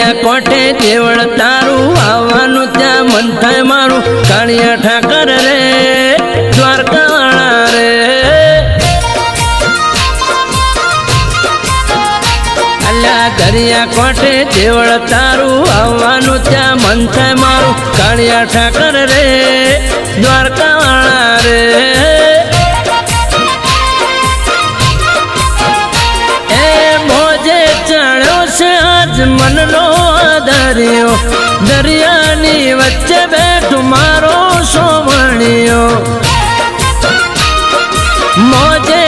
દરિયા કોઠે દેવળ તારું આવવાનું ત્યાં મન થાય મારું કાળિયા ઠાકર રે દ્વારકાવાળા રે અલ્યા દરિયા કોઠે દેવળ તારું આવવાનું ત્યાં મન થાય મારું કાળિયા ઠાકર રે દ્વારકાવાળા રે મનનો દરિયો દરિયાની વચ્ચે બેઠું મારો સોમણિયો મોજે